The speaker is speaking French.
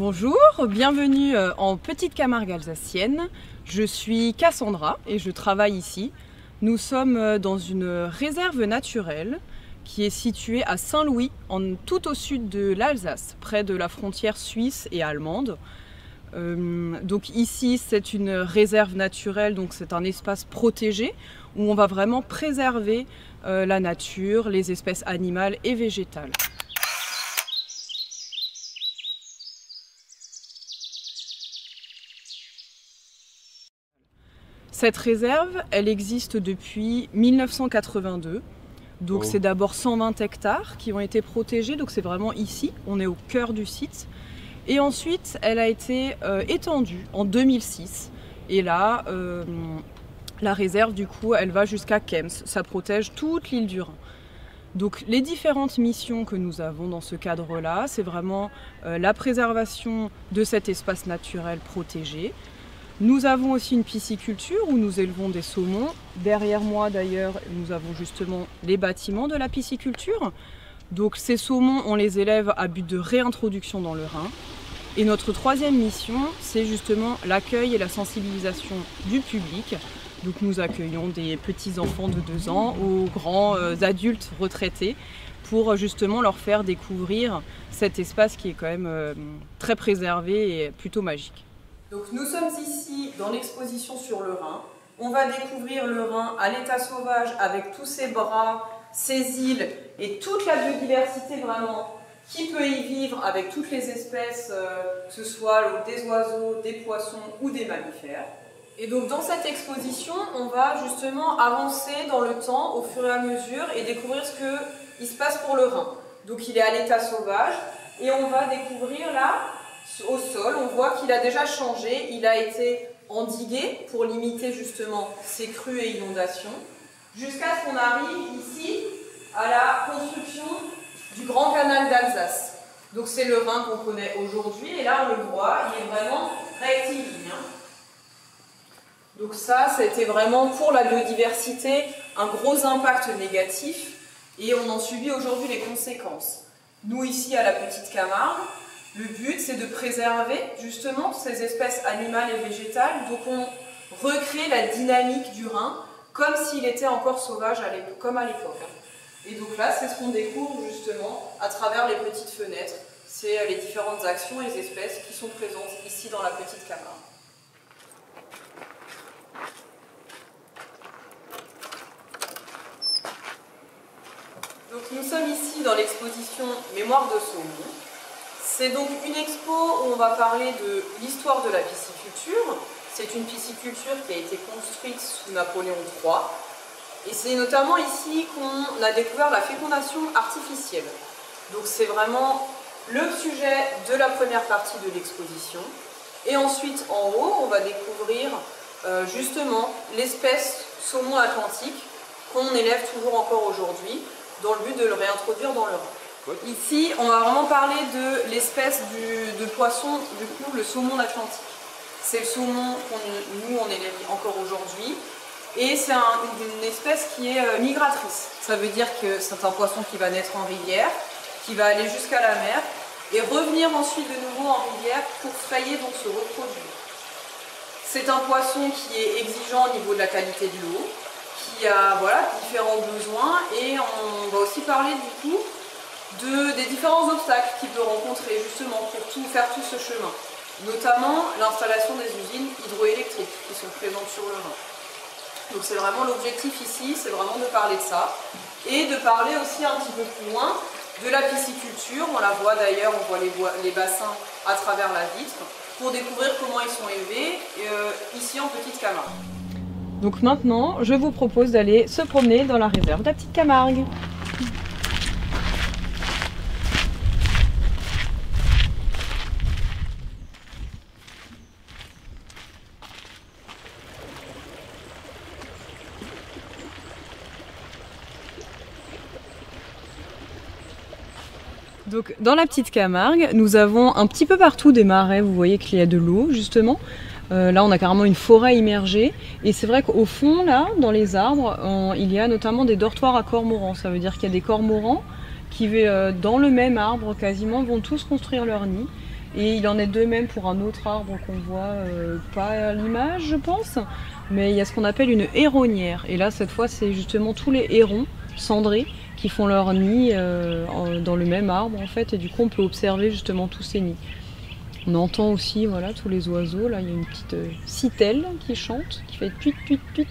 Bonjour, bienvenue en Petite Camargue alsacienne. Je suis Cassandra et je travaille ici. Nous sommes dans une réserve naturelle qui est située à Saint-Louis, tout au sud de l'Alsace, près de la frontière suisse et allemande. Donc ici c'est une réserve naturelle, donc c'est un espace protégé où on va vraiment préserver la nature, les espèces animales et végétales. Cette réserve, elle existe depuis 1982. Donc c'est d'abord 120 hectares qui ont été protégés, donc c'est vraiment ici, on est au cœur du site. Et ensuite, elle a été étendue en 2006. Et là, la réserve, du coup, elle va jusqu'à Kems. Ça protège toute l'île du Rhin. Donc les différentes missions que nous avons dans ce cadre-là, c'est vraiment la préservation de cet espace naturel protégé. Nous avons aussi une pisciculture où nous élevons des saumons. Derrière moi d'ailleurs, nous avons justement les bâtiments de la pisciculture. Donc ces saumons, on les élève à but de réintroduction dans le Rhin. Et notre troisième mission, c'est justement l'accueil et la sensibilisation du public. Donc nous accueillons des petits enfants de 2 ans aux grands adultes retraités pour justement leur faire découvrir cet espace qui est quand même très préservé et plutôt magique. Donc nous sommes ici dans l'exposition sur le Rhin. On va découvrir le Rhin à l'état sauvage avec tous ses bras, ses îles et toute la biodiversité vraiment qui peut y vivre avec toutes les espèces, que ce soit des oiseaux, des poissons ou des mammifères. Et donc dans cette exposition, on va justement avancer dans le temps au fur et à mesure et découvrir ce qu'il se passe pour le Rhin. Donc il est à l'état sauvage et on va découvrir là, au sol, on voit qu'il a déjà changé, il a été endigué pour limiter justement ces crues et inondations, jusqu'à ce qu'on arrive ici à la construction du Grand Canal d'Alsace. Donc c'est le Rhin qu'on connaît aujourd'hui, et là on le voit, il est vraiment rectiligne. Donc ça, c'était vraiment pour la biodiversité un gros impact négatif, et on en subit aujourd'hui les conséquences. Nous ici à la Petite Camargue, le but, c'est de préserver justement ces espèces animales et végétales. Donc on recrée la dynamique du Rhin comme s'il était encore sauvage comme à l'époque. Et donc là, c'est ce qu'on découvre justement à travers les petites fenêtres. C'est les différentes actions et les espèces qui sont présentes ici dans la Petite Camargue. Donc nous sommes ici dans l'exposition Mémoire de saumon. C'est donc une expo où on va parler de l'histoire de la pisciculture. C'est une pisciculture qui a été construite sous Napoléon III. Et c'est notamment ici qu'on a découvert la fécondation artificielle. Donc c'est vraiment le sujet de la première partie de l'exposition. Et ensuite, en haut, on va découvrir justement l'espèce saumon atlantique qu'on élève toujours encore aujourd'hui, dans le but de le réintroduire dans le Rhin. Ici, on va vraiment parler de l'espèce de poisson, du coup, le saumon atlantique. C'est le saumon nous, on élève encore aujourd'hui. Et c'est une espèce qui est migratrice. Ça veut dire que c'est un poisson qui va naître en rivière, qui va aller jusqu'à la mer, et revenir ensuite de nouveau en rivière pour frayer, donc se reproduire. C'est un poisson qui est exigeant au niveau de la qualité de l'eau, qui a différents besoins, et on va aussi parler du coup des différents obstacles qu'il peut rencontrer justement pour faire tout ce chemin, notamment l'installation des usines hydroélectriques qui sont présentes sur le Rhin. Donc c'est vraiment l'objectif ici, c'est vraiment de parler de ça et de parler aussi un petit peu plus loin de la pisciculture. On la voit d'ailleurs, on voit les bassins à travers la vitre pour découvrir comment ils sont élevés ici en Petite Camargue. Donc maintenant, je vous propose d'aller se promener dans la réserve de la Petite Camargue. Donc, dans la Petite Camargue, nous avons un petit peu partout des marais. Vous voyez qu'il y a de l'eau justement. Là, on a carrément une forêt immergée. Et c'est vrai qu'au fond, là, dans les arbres, il y a notamment des dortoirs à cormorans. Ça veut dire qu'il y a des cormorans qui, dans le même arbre quasiment, vont tous construire leur nid. Et il en est de même pour un autre arbre qu'on voit pas à l'image, je pense. Mais il y a ce qu'on appelle une héronnière. Et là, cette fois, c'est justement tous les hérons cendrés qui font leur nid dans le même arbre, en fait. Et du coup, on peut observer justement tous ces nids. On entend aussi, voilà, tous les oiseaux. Là, il y a une petite citelle qui chante, qui fait tuit, tuit, tuit.